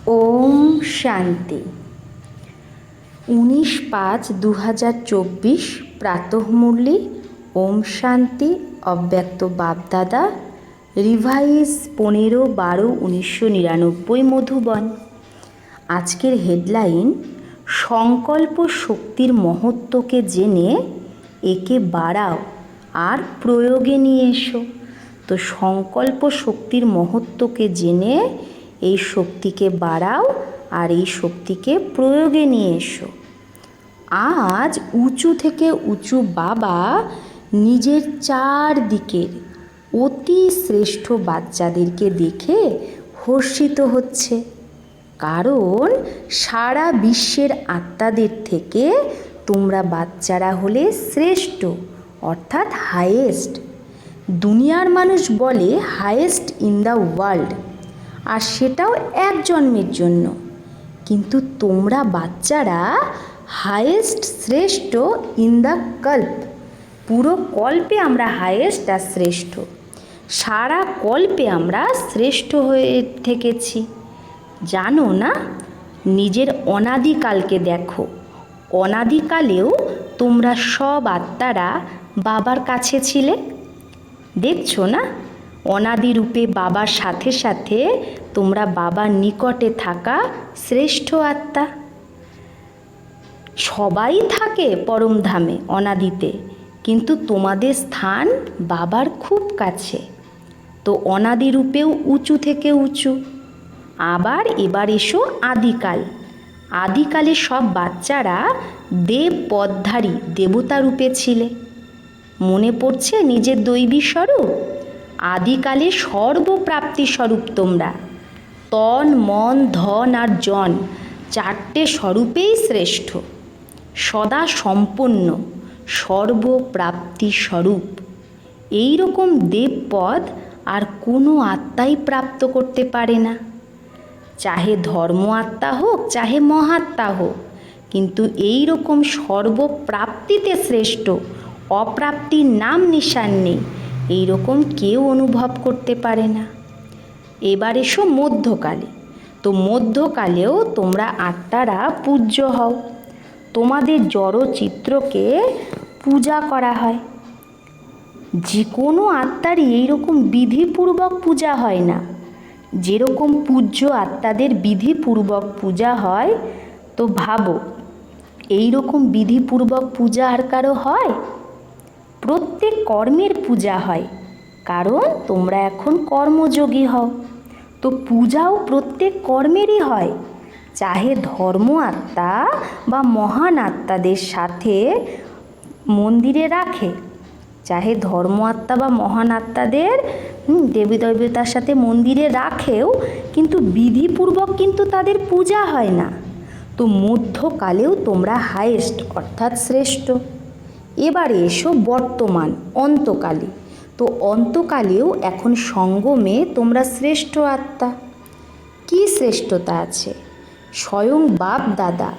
ওম শান্তি। 19/5/2024 প্রাতঃমুরলি। ওম শান্তি। অব্যক্ত বাপদাদা। রিভাইজ 15/12/1999 মধুবন। আজকের হেডলাইন, সংকল্প শক্তির মহত্বকে জেনে একে বাড়াও আর প্রয়োগে নিয়ে এসো। তো সংকল্প শক্তির মহত্বকে জেনে এই শক্তিকে বাড়াও আর এই শক্তিকে প্রয়োগে নিয়ে এসো। আজ উঁচু থেকে উঁচু বাবা নিজের চারদিকের অতি শ্রেষ্ঠ বাচ্চাদেরকে দেখে হর্ষিত হচ্ছে, কারণ সারা বিশ্বের আত্মাদের থেকে তোমরা বাচ্চারা হলে শ্রেষ্ঠ, অর্থাৎ হাইয়েস্ট। দুনিয়ার মানুষ বলে হাইয়েস্ট ইন দ্য ওয়ার্ল্ড, আর সেটাও এক জন্মের জন্য, কিন্তু তোমরা বাচ্চারা হাইয়েস্ট শ্রেষ্ঠ ইন দ্য কল্প। পুরো কল্পে আমরা হাইয়েস্ট আর শ্রেষ্ঠ, সারা কল্পে আমরা শ্রেষ্ঠ হয়ে থেকেছি। জানো না? নিজের অনাদিকালকে দেখো, অনাদিকালেও তোমরা সব আত্মারা বাবার কাছে ছিলে। দেখছো না? অনাদি রূপে বাবার সাথে সাথে তোমরা বাবার নিকটে থাকা শ্রেষ্ঠ আত্মা। সবাই থাকে পরমধামে অনাদিতে, কিন্তু তোমাদের স্থান বাবার খুব কাছে। তো অনাদি রূপেও উঁচু থেকে উঁচু। আবার এবার এসো আদিকাল। আদিকালে সব বাচ্চারা দেব পদধারী দেবতা রূপে ছিলে। মনে পড়ছে নিজের দৈবী স্বরূপ? আদিকালে সর্বপ্রাপ্তি স্বরূপ তোমরা। তন, মন, ধন আর জন চারটে স্বরূপেই শ্রেষ্ঠ, সদা সম্পন্ন, সর্বপ্রাপ্তি স্বরূপ। এই রকম দেবপদ আর কোনো আত্মাই প্রাপ্ত করতে পারে না, চাহে ধর্ম আত্মা হোক চাহে মহাত্মা হোক। কিন্তু এই রকম সর্বপ্রাপ্তিতে শ্রেষ্ঠ, অপ্রাপ্তির নাম নিশান নেই, এই রকম কেউ অনুভব করতে পারে না। এবার এসো মধ্যকালে। তো মধ্যকালেও তোমরা আত্মারা পূজ্য হও। তোমাদের জড় চিত্রকে পূজা করা হয়। যে কোনো আত্মারই এইরকম বিধিপূর্বক পূজা হয় না। যেরকম পূজ্য আত্মাদের বিধিপূর্বক পূজা হয়, তো ভাবো এই রকম বিধিপূর্বক পূজা আর কারো হয়? প্রত্যেক কর্মের পূজা হয়, কারণ তোমরা এখন কর্মযোগী হও। তো পূজাও প্রত্যেক কর্মেরই হয়, চাহে ধর্ম আত্মা বা মহান আত্মাদের সাথে মন্দিরে রাখে, চাহে ধর্ম আত্মা বা মহান আত্মাদের দেবী দেবতার সাথে মন্দিরে রাখেও, কিন্তু বিধিপূর্বক কিন্তু তাদের পূজা হয় না। তো মধ্যকালেও তোমরা হাইয়েস্ট অর্থাৎ শ্রেষ্ঠ। এবারে এসো বর্তমান অন্তকালে। তো অন্তকালেও এখন সঙ্গমে তোমরা শ্রেষ্ঠ আত্মা। কি শ্রেষ্ঠতা আছে? স্বয়ং বাপ দাদা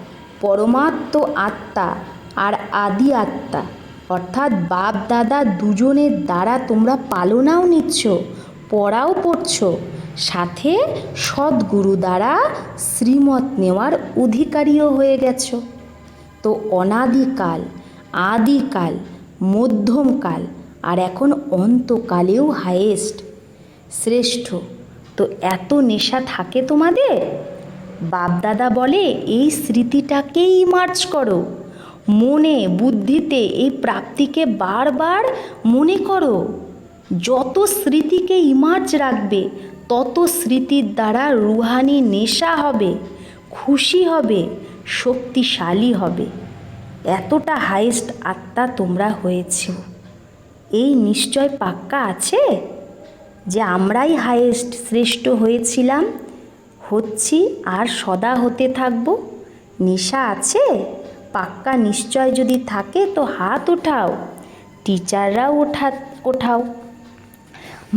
পরমাত্ম আত্মা আর আদি আত্মা, অর্থাৎ বাপ দাদা দুজনের দ্বারা তোমরা পালনাও নিচ্ছ, পড়াও পড়ছ, সাথে সদ্গুরু দ্বারা শ্রীমত নেওয়ার অধিকারীও হয়ে গেছ। তো অনাদিকাল, আদিকাল, মধ্যমকাল আর এখন অন্তকালেও হাইয়েস্ট শ্রেষ্ঠ। তো এত নেশা থাকে তোমাদের? বাপদাদা বলে এই স্মৃতিটাকেই মার্জ করো, মনে বুদ্ধিতে এই প্রাপ্তিকে বারবার মনে করো। যত স্মৃতিকে ইমার্জ রাখবে, তত স্মৃতির দ্বারা রুহানি নেশা হবে, খুশি হবে, শক্তিশালী হবে। এতটা হাইয়েস্ট আত্মা তোমরা হয়েছ, এই নিশ্চয় পাক্কা আছে যে আমরাই হাইয়েস্ট শ্রেষ্ঠ হয়েছিলাম, হচ্ছি আর সদা হতে থাকব। নেশা আছে? পাক্কা নিশ্চয় যদি থাকে তো হাত ওঠাও। টিচাররাও ওঠাও।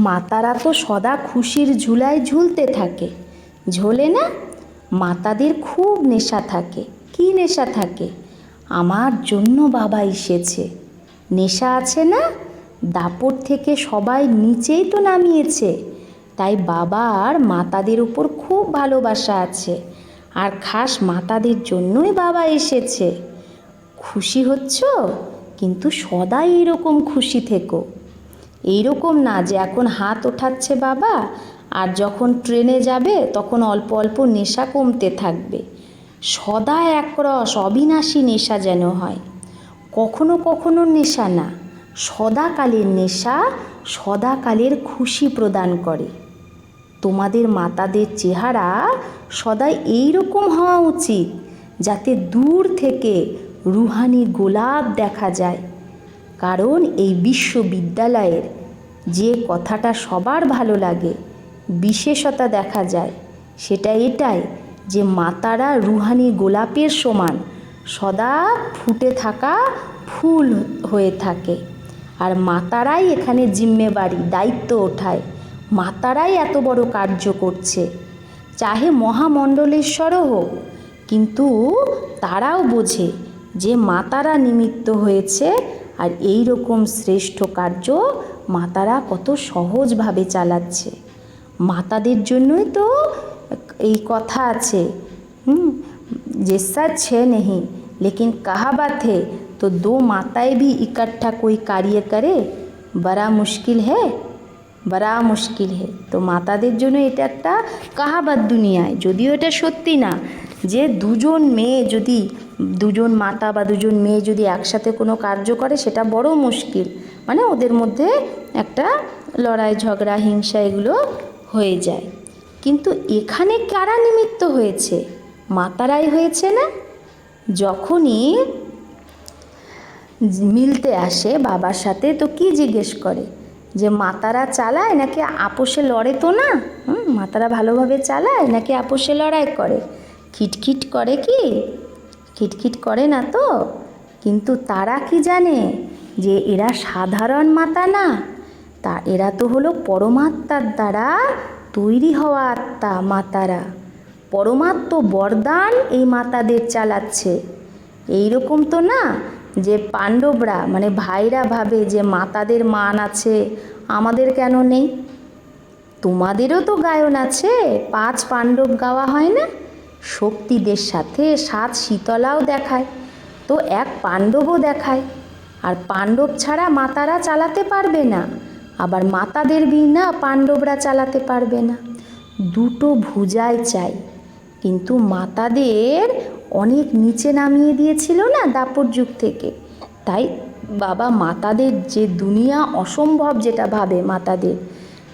মাতারা তো সদা খুশির ঝুলায় ঝুলতে থাকে, ঝোলে না? মাতাদের খুব নেশা থাকে। কি নেশা থাকে? আমার জন্য বাবা এসেছে। নেশা আছে না? দাপট থেকে সবাই নিচেই তো নামিয়েছে, তাই বাবার মাতাদের উপর খুব ভালোবাসা আছে, আর খাস মাতাদের জন্যই বাবা এসেছে। খুশি হচ্ছ? কিন্তু সদাই এইরকম খুশি থেকো। এইরকম না যে এখন হাত ওঠাচ্ছে বাবা, আর যখন ট্রেনে যাবে তখন অল্প অল্প নেশা কমতে থাকবে। সদা একরস অবিনাশী নেশা যেন হয়, কখনো কখনো নেশা না, সদাকালের নেশা সদাকালের খুশি প্রদান করে। তোমাদের মাতাদের চেহারা সদাই এইরকম হওয়া উচিত, যাতে দূর থেকে রুহানি গোলাপ দেখা যায়। কারণ এই বিশ্ববিদ্যালয়ের যে কথাটা সবার ভালো লাগে, বিশেষতা দেখা যায়, সেটা এটাই যে মাতারা রুহানি গোলাপের সমান সদা ফুটে থাকা ফুল হয়ে থাকে। আর মাতারাই এখানে জিম্মেবারি দায়িত্ব ওঠায়, মাতারাই এত বড় কার্য করছে। চাহে মহামণ্ডলেশ্বরও হোক, কিন্তু তারাও বোঝে যে মাতারা নিমিত্ত হয়েছে, আর এই রকম শ্রেষ্ঠ কার্য মাতারা কত সহজভাবে চালাচ্ছে। মাতাদের জন্যই তো এই কথা আছে, যে सच है नहीं लेकिन कहावत है, तो दो माताएं भी इकट्ठा कोई कार्य करे बड़ा मुश्किल है, बड़ा मुश्किल है। তো মাতাদের জন্য এটা একটা কাহাবাত দুনিয়ায়, যদিও এটা সত্যি না, যে দুজন মেয়ে যদি, দুজন মাতা বা দুজন মেয়ে যদি একসাথে কোনো কার্য করে সেটা বড় মুশকিল, মানে ওদের মধ্যে একটা লড়াই ঝগড়া হিংসা এগুলো হয়ে যায়। কিন্তু এখানে কারা নিমিত্ত হয়েছে? মাতারাই হয়েছে না? যখনই মিলতে আসে বাবার সাথে, তো কি জিজ্ঞেস করে যে মাতারা চালায় নাকি আপোষে লড়ে? তো না, মাতারা ভালোভাবে চালায় নাকি আপোষে লড়াই করে? খিটখিট করে কি? খিটখিট করে না তো। কিন্তু তারা কি জানে যে এরা সাধারণ মাতা না, তা এরা তো হলো পরমাত্মার দ্বারা তৈরি হওয়া আত্মা। মাতারা পরমাত্ম বরদান এই মাতাদের চালাচ্ছে। এই রকম তো না যে পাণ্ডবরা মানে ভাইরা ভাবে যে মাতাদের মান আছে, আমাদের কেন নেই? তোমাদেরও তো গায়ন আছে, 5 পাণ্ডব গাওয়া হয় না? শক্তিদের সাথে 7 শীতলাও দেখায়, তো এক পাণ্ডবও দেখায়। আর পাণ্ডব ছাড়া মাতারা চালাতে পারবে না, আবার মাতাদের বিনা পাণ্ডবরা চালাতে পারবে না। দুটো ভুজাই চাই। কিন্তু মাতাদের অনেক নিচে নামিয়ে দিয়েছিল না দাপর যুগ থেকে, তাই বাবা মাতাদের যে দুনিয়া অসম্ভব যেটা ভাবে মাতাদের,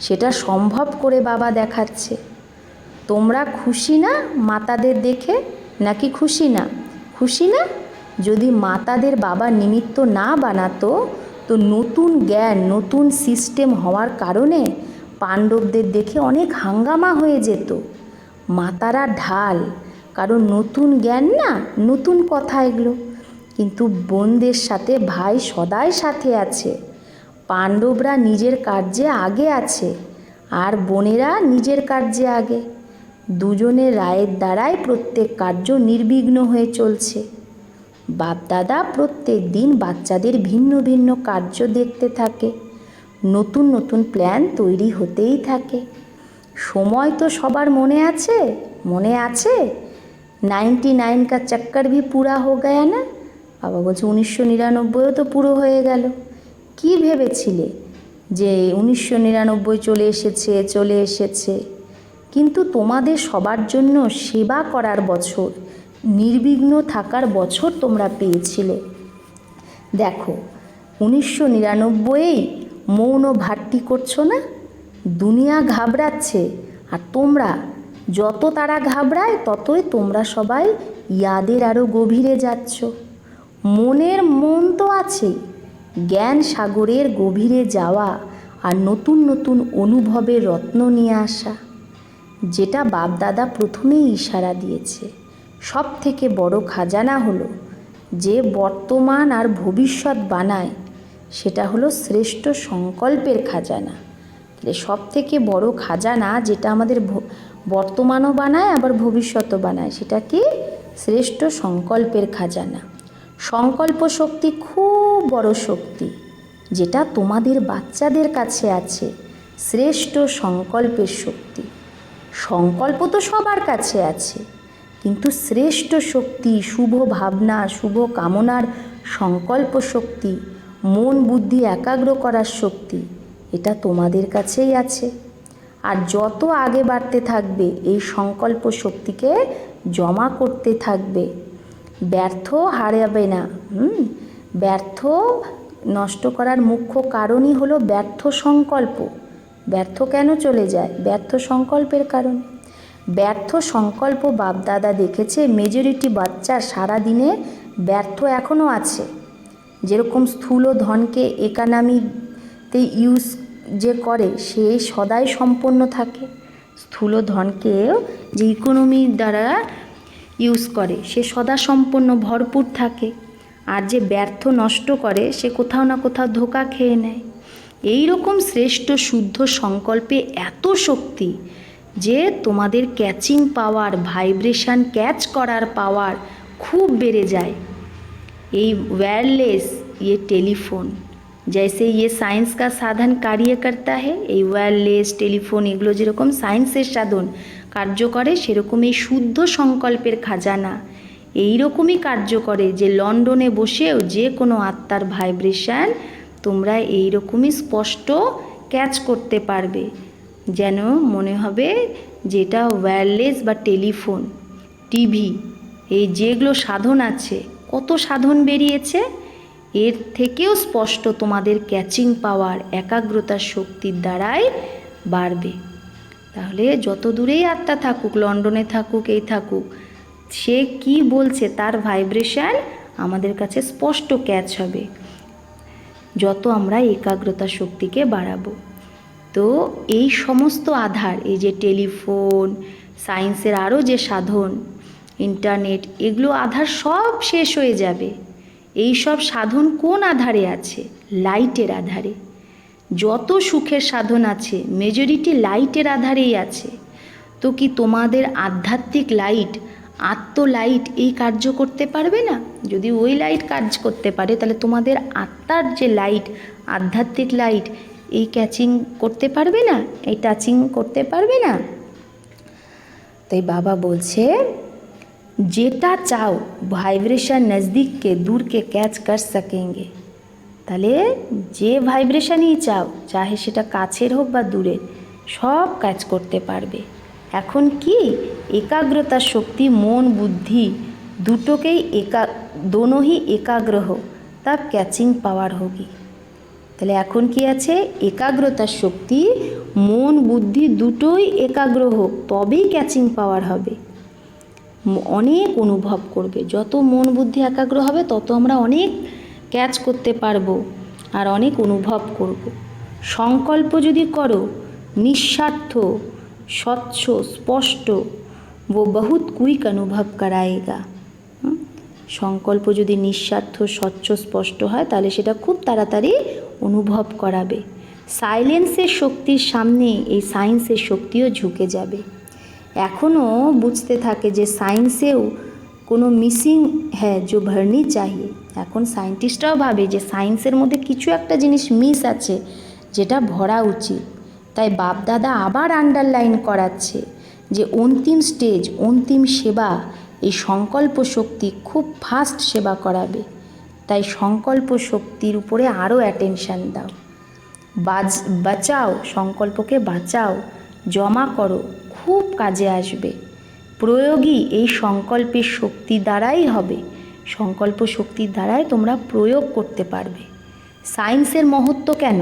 সেটা সম্ভব করে বাবা দেখাচ্ছে। তোমরা খুশি না মাতাদের দেখে? নাকি খুশি না? খুশি না? যদি মাতাদের বাবা নিমিত্ত না বানাতো, তো নতুন জ্ঞান নতুন সিস্টেম হওয়ার কারণে পাণ্ডবদের দেখে অনেক হাঙ্গামা হয়ে যেত। মাতারা ঢাল, কারণ নতুন জ্ঞান না, নতুন কথা এগুলো। কিন্তু বোনদের সাথে ভাই সদাই সাথে আছে। পাণ্ডবরা নিজের কার্যে আগে আছে, আর বোনেরা নিজের কার্যে আগে। দুজনের রায়ের দ্বারাই প্রত্যেক কার্য নির্বিঘ্ন হয়ে চলছে। বাপদাদা প্রত্যেক দিন বাচ্চাদের ভিন্ন ভিন্ন কার্য দেখতে থাকে, নতুন নতুন প্ল্যান তৈরি হতেই থাকে। সময় তো সবার মনে আছে, মনে আছে? 99 का चक्कर भी पूरा हो गया ना। বাবা বলছে 1999ও তো পুরো হয়ে গেল। কি ভেবেছিলে যে 1999 চলে এসেছে? কিন্তু তোমাদের সবার জন্য সেবা করার বছর, নির্বিঘ্ন থাকার বছর তোমরা পেয়েছিলে। দেখো 1999 মৌন ভাট্টি করছো না? দুনিয়া ঘাবড়াচ্ছে, আর তোমরা যত তারা ঘাবড়ায় ততই তোমরা সবাই ইয়াদের আরও গভীরে যাচ্ছ। মনের মন তো আছেই, জ্ঞান সাগরের গভীরে যাওয়া আর নতুন নতুন অনুভবের রত্ন নিয়ে আসা, যেটা বাপদাদা প্রথমেই ইশারা দিয়েছে। সব থেকে বড় খাজানা হলো যে বর্তমান আর ভবিষ্যৎ বানায়, সেটা হলো শ্রেষ্ঠ সংকল্পের খাজানা। সব থেকে বড় খাজানা যেটা আমাদের বর্তমানও বানায় আবার ভবিষ্যৎও বানায়, সেটা কি? শ্রেষ্ঠ সংকল্পের খাজানা। সংকল্প শক্তি খুব বড় শক্তি, যেটা তোমাদের বাচ্চাদের কাছে আছে। শ্রেষ্ঠ সংকল্পের শক্তি। সংকল্প তো সবার কাছে আছে, কিন্তু শ্রেষ্ঠ শক্তি, শুভ ভাবনা, শুভ কামনার সংকল্প শক্তি, মন বুদ্ধি একাগ্র করার শক্তি, এটা তোমাদের কাছেই আছে। আর যত আগে বাড়তে থাকবে এই সংকল্প শক্তিকে জমা করতে থাকবে, ব্যর্থ হারাবে না। ব্যর্থ নষ্ট করার মুখ্য কারণই হলো ব্যর্থ সংকল্প। ব্যর্থ কেন চলে যায়? ব্যর্থ সংকল্পের কারণ। ব্যর্থ সংকল্প বাপদাদা দেখেছে মেজরিটি বাচ্চা সারাদিনে ব্যর্থ এখনও আছে। যেরকম স্থূল ধনকে ইকোনমিতে ইউজ যে করে সে সদাই সম্পন্ন থাকে, স্থূল ধনকে যে ইকোনমির দ্বারা ইউজ করে সে সদা সম্পন্ন ভরপুর থাকে। আর যে ব্যর্থ নষ্ট করে সে কোথাও না কোথাও ধোঁকা খেয়ে নেয়। এই রকম শ্রেষ্ঠ শুদ্ধ সংকল্পে এত শক্তি যে তোমাদের ক্যাচিং পাওয়ার, ভাইব্রেশন ক্যাচ করার পাওয়ার খুব বেড়ে যায়। এই वायरलेस ये टेलीफोन जैसे ये साइंस का साधन कार्य करता है, এই ওয়্যারলেস টেলিফোন এগুলো যেরকম সায়েন্সের সাধন কার্য করে, সেরকম এই শুদ্ধ সংকল্পের খাজানা এই রকমই কার্য করে যে লন্ডনে বসেও যে কোনো আত্মার ভাইব্রেশন তোমরা এই রকমই স্পষ্ট ক্যাচ করতে পারবে। যেন মনে হবে যেটা ওয়্যারলেস বা টেলিফোন, টিভি, এই যেগুলো সাধন আছে, কত সাধন বেরিয়েছে, এর থেকেও স্পষ্ট তোমাদের ক্যাচিং পাওয়ার একাগ্রতার শক্তির দ্বারাই বাড়বে। তাহলে যত দূরেই আত্মা থাকুক, লন্ডনে থাকুক, এই থাকুক, সে কি বলছে তার ভাইব্রেশন আমাদের কাছে স্পষ্ট ক্যাচ হবে যত আমরা একাগ্রতার শক্তিকে বাড়াবো। তো এই সমস্ত আধার, এই যে টেলিফোন, সায়েন্সের আরও যে সাধন, ইন্টারনেট, এগুলো আধার সব শেষ হয়ে যাবে। এই সব সাধন কোন আধারে আছে? লাইটের আধারে। যত সুখের সাধন আছে মেজরিটি লাইটের আধারেই আছে। তো কি তোমাদের আধ্যাত্মিক লাইট, আত্মলাইট এই কার্য করতে পারবে না? যদি ওই লাইট কাজ করতে পারে তাহলে তোমাদের আত্মার যে লাইট, আধ্যাত্মিক লাইট, এই ক্যাচিং করতে পারবে না, এই টাচিং করতে পারবে না। তাই বাবা বলছে যেটা চাও ভাইব্রেশন নজদিককে দূরকে ক্যাচ কর সকেঙ্গে। তাহলে যে ভাইব্রেশনই চাও, চাহে সেটা কাছের হোক বা দূরের, সব ক্যাচ করতে পারবে। এখন কি একাগ্রতার শক্তি, মন বুদ্ধি দুটোকেই दोनों ही एकाग्र हो तब कैचिंग पावर होगी। তাহলে এখন কি আছে? একাগ্রতার শক্তি, মন বুদ্ধি দুটোই একাগ্র হোক তবেই ক্যাচিং পাওয়ার হবে। অনেক অনুভব করবে, যত মন বুদ্ধি একাগ্র হবে তত আমরা অনেক ক্যাচ করতে পারবো আর অনেক অনুভব করব। সংকল্প যদি করো নিঃস্বার্থ, স্বচ্ছ, স্পষ্ট, वो बहुत क्विक अनुभव कराएगा। সংকল্প যদি নিঃস্বার্থ, স্বচ্ছ, স্পষ্ট হয় তাহলে সেটা খুব তাড়াতাড়ি অনুভব করাবে। সাইলেন্সের শক্তির সামনে এই সায়েন্সের শক্তিও ঝুঁকে যাবে। এখনও বুঝতে থাকে যে সায়েন্সেও কোনো মিসিং হ্যাঁ जो भरनी चाहिए। এখন সায়েন্টিস্টরাও ভাবে যে সায়েন্সের মধ্যে কিছু একটা জিনিস মিস আছে যেটা ভরা উচিত। তাই বাপদাদা আবার আন্ডারলাইন করাচ্ছে যে অন্তিম স্টেজ, অন্তিম সেবা, এই সংকল্প শক্তি খুব ফাস্ট সেবা করাবে। তাই সংকল্প শক্তির উপরে আরও অ্যাটেনশান দাও, বাঁচাও, সংকল্পকে বাঁচাও, জমা করো, খুব কাজে আসবে। প্রয়োগই এই সংকল্পের শক্তি দ্বারাই হবে। সংকল্প শক্তির দ্বারাই তোমরা প্রয়োগ করতে পারবে। সায়েন্সের মহত্ব কেন?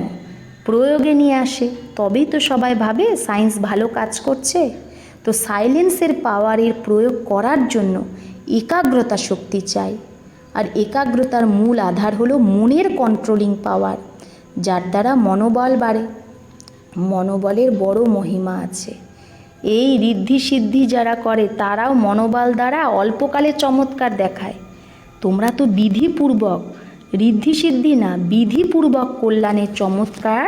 প্রয়োগে নিয়ে আসে, তবেই তো সবাই ভাবে সায়েন্স ভালো কাজ করছে। তো সাইলেন্সের পাওয়ারের প্রয়োগ করার জন্য একাগ্রতা শক্তি চাই। আর একাগ্রতার মূল আধার হলো মনের কন্ট্রোলিং পাওয়ার, যার দ্বারা মনোবল বাড়ে। মনোবলের বড় মহিমা আছে। এই ঋদ্ধি সিদ্ধি যারা করে তারাও মনোবল দ্বারা অল্পকালে চমৎকার দেখায়। তোমরা তো বিধিপূর্বক, ঋদ্ধি সিদ্ধি না, বিধিপূর্বক কল্যাণের চমৎকার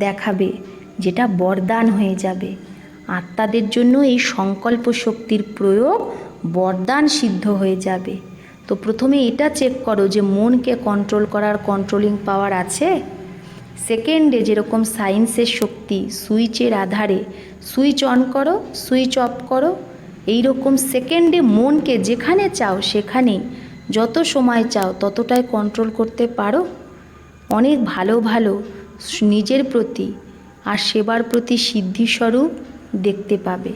দেখাবে, যেটা বরদান হয়ে যাবে। আত্মাদের জন্য এই সংকল্প শক্তির প্রয়োগ বরদান সিদ্ধ হয়ে যাবে। তো প্রথমে এটা চেক করো যে মনকে কন্ট্রোল করার কন্ট্রোলিং পাওয়ার আছে। সেকেন্ডে যেরকম সায়েন্সের শক্তি সুইচের আধারে সুইচ অন করো, সুইচ অফ করো, এই রকম সেকেন্ডে মনকে যেখানে চাও সেখানে যত সময় চাও ততটাই কন্ট্রোল করতে পারো। অনেক ভালো ভালো নিজের প্রতি আর সেবার প্রতি সিদ্ধিস্বরূপ দেখতে পাবে।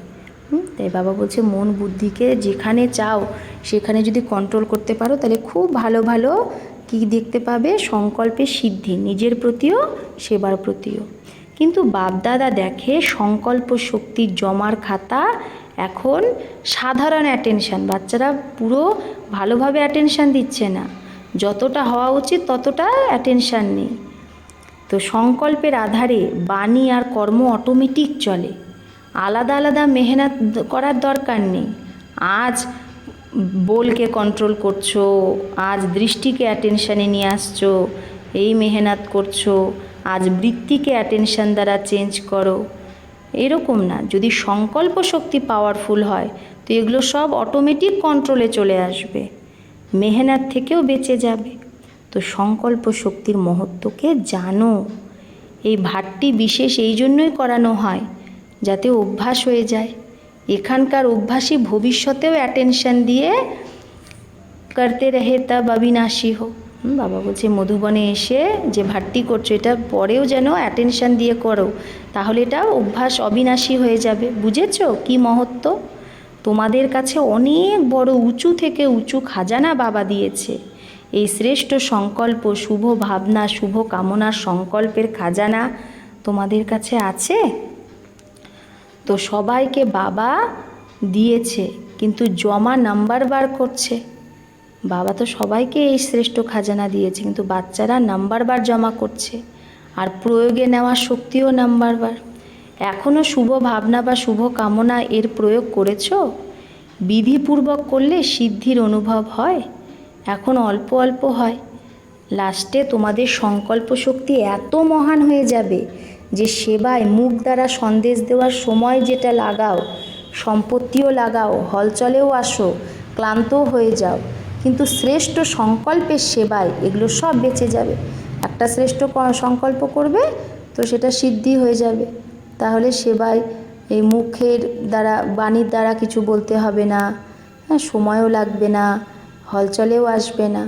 তাই বাবা বলছে মন বুদ্ধিকে যেখানে চাও সেখানে যদি কন্ট্রোল করতে পারো তাহলে খুব ভালো ভালো কী দেখতে পাবে, সংকল্পের সিদ্ধি নিজের প্রতিও সেবার প্রতিও। কিন্তু বাপদাদা দেখে সংকল্প শক্তির জমার খাতা এখন সাধারণ অ্যাটেনশান, বাচ্চারা পুরো ভালোভাবে অ্যাটেনশান দিচ্ছে না, যতটা হওয়া উচিত ততটা অ্যাটেনশান নেই। তো সংকল্পের আধারে বাণী আর কর্ম অটোমেটিক চলে, আলাদা আলাদা মেহনত করার দরকার নেই। আজ বলকে কন্ট্রোল করছো, আজ দৃষ্টিকে অ্যাটেনশানে নিয়ে আসছো, এই মেহনত করছো, আজ বৃত্তিকে অ্যাটেনশান দ্বারা চেঞ্জ করো, এরকম না। যদি সংকল্প শক্তি পাওয়ারফুল হয় তো এগুলো সব অটোমেটিক কন্ট্রোলে চলে আসবে, মেহনত থেকেও বেঁচে যাবে। তো সংকল্প শক্তির মহত্বকে জানো। এই ভাটটি বিশেষ এই জন্যই করানো হয় যাতে অভ্যাস হয়ে যায়। এখানকার অভ্যাসই ভবিষ্যতেও অ্যাটেনশান দিয়ে করতে রহে তব অবিনাশী হোক। বাবা বলছে মধুবনে এসে যে ভাট্টি করছো এটা পরেও যেন অ্যাটেনশান দিয়ে করো, তাহলে এটা অভ্যাস অবিনাশী হয়ে যাবে। বুঝেছো কি মহত্ব? তোমাদের কাছে অনেক বড় উঁচু থেকে উঁচু খাজানা বাবা দিয়েছে। এই শ্রেষ্ঠ সংকল্প, শুভ ভাবনা, শুভ কামনার সংকল্পের খাজানা তোমাদের কাছে আছে। তো সবাইকে বাবা দিয়েছে, কিন্তু জমা নাম্বার বার করছে। বাবা তো সবাইকে এই শ্রেষ্ঠ খাজানা দিয়েছে, কিন্তু বাচ্চারা নাম্বার বার জমা করছে, আর প্রয়োগে নেওয়ার শক্তিও নাম্বার বার। এখনও শুভ ভাবনা বা শুভ কামনা এর প্রয়োগ করেছো? বিধিপূর্বক করলে সিদ্ধির অনুভব হয়, এখন অল্প অল্প হয়। লাস্টে তোমাদের সংকল্প শক্তি এত মহান হয়ে যাবে যে সেবায় মুখ দ্বারা সন্দেশ দেওয়ার সময় যেটা লাগাও, সম্পত্তিও লাগাও, হলচলেও আসো, ক্লান্তও হয়ে যাও, কিন্তু শ্রেষ্ঠ সংকল্পের সেবায় এগুলো সব বেঁচে যাবে। একটা শ্রেষ্ঠ সংকল্প করবে তো সেটা সিদ্ধি হয়ে যাবে, তাহলে সেবায় এই মুখের দ্বারা, বাণীর দ্বারা কিছু বলতে হবে না, সময়ও লাগবে না, হলচলেও আসবে না।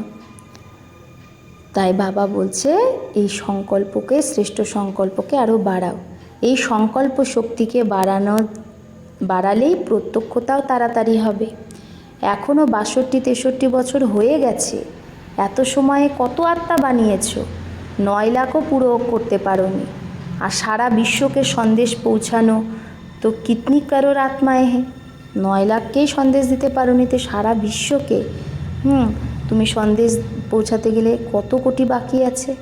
তাই বাবা বলছে এই সংকল্পকে, শ্রেষ্ঠ সংকল্পকে আরও বাড়াও। এই সংকল্প শক্তিকে বাড়ালেই প্রত্যক্ষতাও তাড়াতাড়ি হবে। এখনও 62-63 বছর হয়ে গেছে, এত সময়ে কত আত্মা বানিয়েছ? 9 লাখও পুরো করতে পারোনি, আর সারা বিশ্বকে সন্দেশ পৌঁছানো তো কিতনি করোড় আত্মায় হে। 9 লাখকেই সন্দেশ দিতে পারোনি, তো সারা বিশ্বকে তুমি সন্দেশ পৌঁছাতে গেলে কত কোটি বাকি আছে।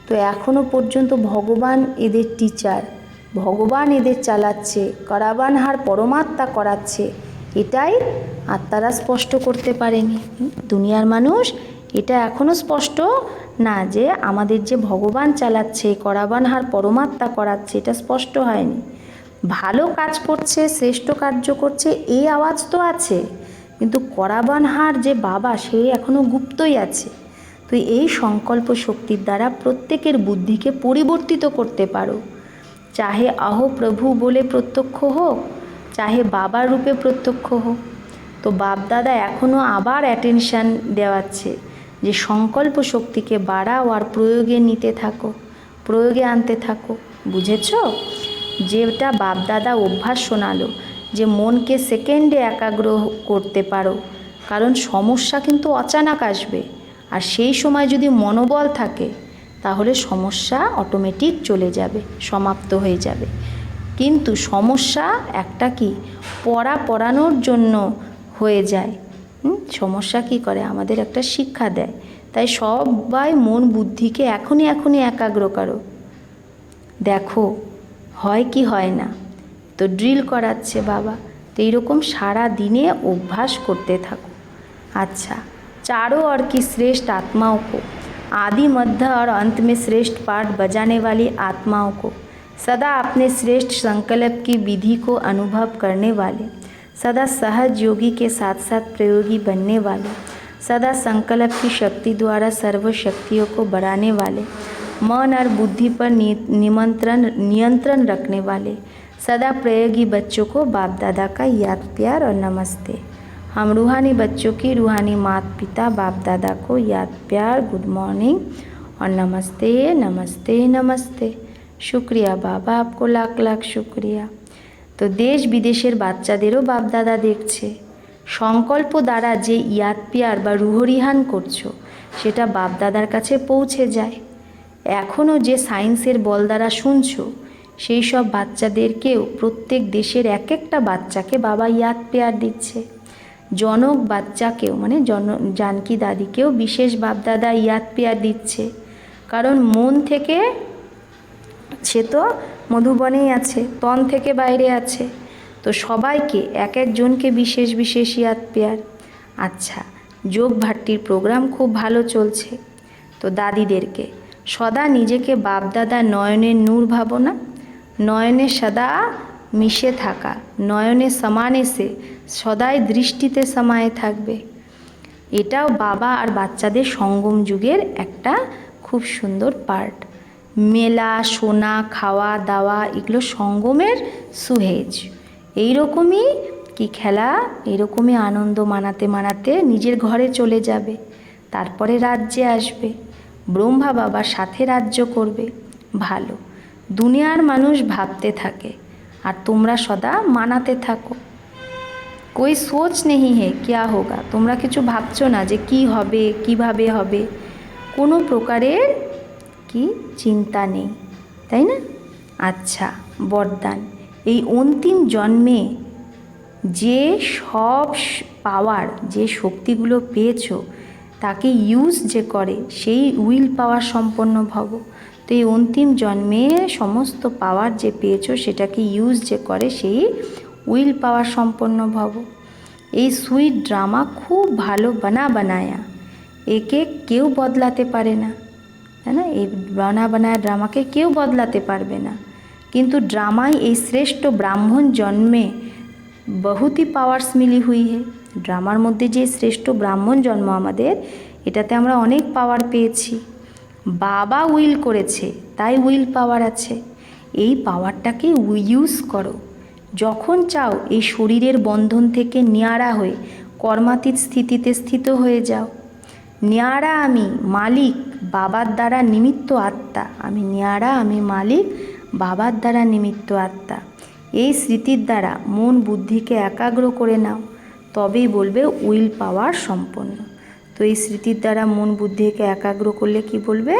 তো এখনও পর্যন্ত ভগবান এদের টিচার, ভগবান এদের চালাচ্ছে, করাবানহার পরমাত্মা করাচ্ছে, এটাই আত্মারা স্পষ্ট করতে পারেনি। দুনিয়ার মানুষ এটা এখনও স্পষ্ট না যে আমাদের যে ভগবান চালাচ্ছে, করাবানহার পরমাত্মা করাচ্ছে, এটা স্পষ্ট হয়নি। ভালো কাজ করছে, শ্রেষ্ঠ কার্য করছে এই আওয়াজ তো আছে, কিন্তু করাবানহার যে বাবা সে এখনও গুপ্তই আছে। তো এই সংকল্প শক্তির দ্বারা প্রত্যেকের বুদ্ধিকে পরিবর্তিত করতে পারো। চাহে আহো প্রভু বলে প্রত্যক্ষ হোক, চাহে বাবার রূপে প্রত্যক্ষ হোক। তো বাপদাদা এখনও আবার অ্যাটেনশান দেওয়াচ্ছে যে সংকল্প শক্তিকে বাড়াও আর প্রয়োগে নিতে থাকো, প্রয়োগে আনতে থাকো। বুঝেছ? যেটা বাপদাদা অভ্যাস শোনালো যে মনকে সেকেন্ডে একাগ্র করতে পারো, কারণ সমস্যা কিন্তু অচানক আসবে, আর সেই সময় যদি মনোবল থাকে তাহলে সমস্যা অটোমেটিক চলে যাবে, সমাপ্ত হয়ে যাবে। কিন্তু সমস্যা একটা কি পড়ানোর জন্য হয়ে যায়। সমস্যা কি করে আমাদের একটা শিক্ষা দেয়। তাই সবাই মন বুদ্ধিকে এখনই একাগ্র করো, দেখো হয় কি হয় না। তো ড্রিল করাচ্ছে বাবা, তো এইরকম সারা দিনে অভ্যাস করতে থাকো। अच्छा, चारों ओर की श्रेष्ठ आत्माओं को, आदि मध्य और अंत में श्रेष्ठ पाठ बजाने वाली आत्माओं को, सदा अपने श्रेष्ठ संकल्प की विधि को अनुभव करने वाले, सदा सहज योगी के साथ साथ प्रयोगी बनने वाले, सदा संकल्प की शक्ति द्वारा सर्व शक्तियों को बढ़ाने वाले, मन और बुद्धि पर नियंत्रण रखने वाले सदा प्रयोगी बच्चों को बाप दादा का याद प्यार और नमस्ते। हम रूहानी बच्चों की रूहानी माता पिता बाप दादा को याद प्यार, गुड मॉर्निंग और नमस्ते नमस्ते नमस्ते। शुक्रिया बाबा, आपको लाख लाख शुक्रिया। तो देश विदेशेर बाच्चादेरों बाप दादा देखছে, সংকল্প দ্বারা যে ইয়াদ পিয়ার বা রুহরিহান করছো সেটা বাপ দাদার কাছে পৌঁছে যায়। এখনও যে সায়েন্সের বল দ্বারা শুনছো সেই সব বাচ্চাদেরকেও প্রত্যেক দেশের এক একটা বাচ্চাকে বাবা ইয়াদ পেয়ার দিচ্ছে। জনক বাচ্চাকেও মানে জানকী দাদিকেও বিশেষ বাপদাদা ইয়াদ পেয়ার দিচ্ছে, কারণ মন থেকে সে তো মধুবনেই আছে, তন থেকে বাইরে আছে। তো সবাইকে এক একজনকে বিশেষ বিশেষ ইয়াদ পেয়ার। আচ্ছা, যোগ ভাট্টির প্রোগ্রাম খুব ভালো চলছে। তো দাদিদেরকে সদা নিজেকে বাপদাদা নয়নের নূর ভাবো না, নয়নে সদা মিশে থাকা, নয়নে সমানে সে সদাই দৃষ্টিতে সমায়ে থাকবে। এটাও বাবা আর বাচ্চাদের সঙ্গম যুগের একটা খুব সুন্দর পার্ট। মেলা, শোনা, খাওয়া দাওয়া এগুলো সঙ্গমের সুহেজ। এইরকমই কি খেলা, এরকমই আনন্দ মানাতে মানাতে নিজের ঘরে চলে যাবে, তারপরে রাজ্যে আসবে, ব্রহ্মা বাবার সাথে রাজ্য করবে। ভালো, দুনিয়ার মানুষ ভাবতে থাকে আর তোমরা সদা মানাতে থাকো। कोई सोच नहीं है क्या होगा, তোমরা কিছু ভাবছো না যে কি হবে, কিভাবে হবে, কোনো প্রকারের কি চিন্তা নেই, তাই না? আচ্ছা, বরদান, এই অন্তিম জন্মে যে সব পাওয়ার, যে শক্তিগুলো পেয়েছো তাকে ইউজ যে করে সেই উইল পাওয়ার সম্পন্ন ভব। তো এই অন্তিম জন্মে সমস্ত পাওয়ার যে পেয়েছো সেটাকে ইউজ যে করে সেই উইল পাওয়ার সম্পন্ন ভব। এই সুইট ড্রামা খুব ভালো বানায়া, একে কেউ বদলাতে পারে না, তাই না? এই বানায়া ড্রামাকে কেউ বদলাতে পারবে না। কিন্তু ড্রামায় এই শ্রেষ্ঠ ব্রাহ্মণ জন্মে বহুতই পাওয়ার্স মিলি হুই হে। ড্রামার মধ্যে যে শ্রেষ্ঠ ব্রাহ্মণ জন্ম আমাদের, এটাতে আমরা অনেক পাওয়ার পেয়েছি। বাবা উইল করেছে তাই উইল পাওয়ার আছে। এই পাওয়ারটাকে ইউজ করো। যখন চাও এই শরীরের বন্ধন থেকে নিয়ারা হয়ে কর্মাতীত স্থিতিতে স্থিত হয়ে যাও। নিয়ারা আমি মালিক, বাবার দ্বারা নিমিত্ত আত্মা। আমি নিয়ারা, আমি মালিক, বাবার দ্বারা নিমিত্ত আত্মা। এই স্মৃতির দ্বারা মন বুদ্ধিকে একাগ্র করে নাও, তবেই বলবে উইল পাওয়ার সম্পন্ন। তো এই স্মৃতির দ্বারা মন বুদ্ধিকে একাগ্র করলে কি বলবে?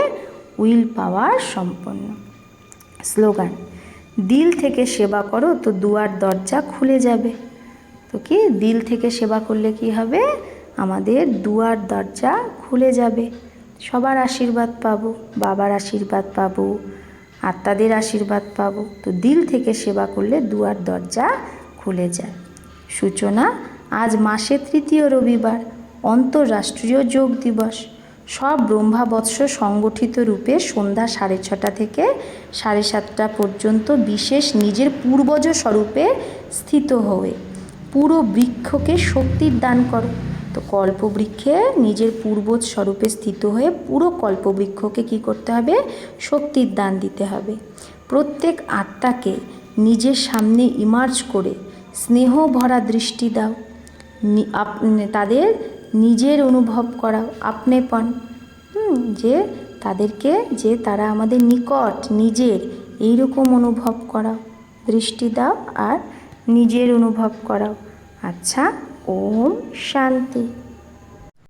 উইল পাওয়ার সম্পন্ন। স্লোগান, দিল থেকে সেবা করো তো দুয়ার দরজা খুলে যাবে। তো কি দিল থেকে সেবা করলে কি হবে? আমাদের দুয়ার দরজা খুলে যাবে, সবার আশীর্বাদ পাবো, বাবার আশীর্বাদ পাবো, আত্মাদের আশীর্বাদ পাবো। তো দিল থেকে সেবা করলে দুয়ার দরজা খুলে যায়। সূচনা, আজ মাসের তৃতীয় রবিবার, অন্তর্রাষ্ট্রীয় যোগ দিবস। সব ব্রহ্মাবৎস সংগঠিত রূপে সন্ধ্যা 6:30 থেকে 7:30 পর্যন্ত বিশেষ নিজের পূর্বজ স্বরূপে স্থিত হয়ে পুরো বৃক্ষকে শক্তির দান করো। তো কল্পবৃক্ষে নিজের পূর্বজ স্বরূপে স্থিত হয়ে পুরো কল্পবৃক্ষকে কি করতে হবে? শক্তির দান দিতে হবে। প্রত্যেক আত্মাকে নিজের সামনে ইমার্জ করে স্নেহ ভরা দৃষ্টি দাও, তাদের নিজের অনুভব করাও, আপনেপন, যে তাদেরকে যে তারা আমাদের নিকট নিজের, এইরকম অনুভব করাও, দৃষ্টি দাও আর নিজের অনুভব করাও। আচ্ছা, ওম শান্তি।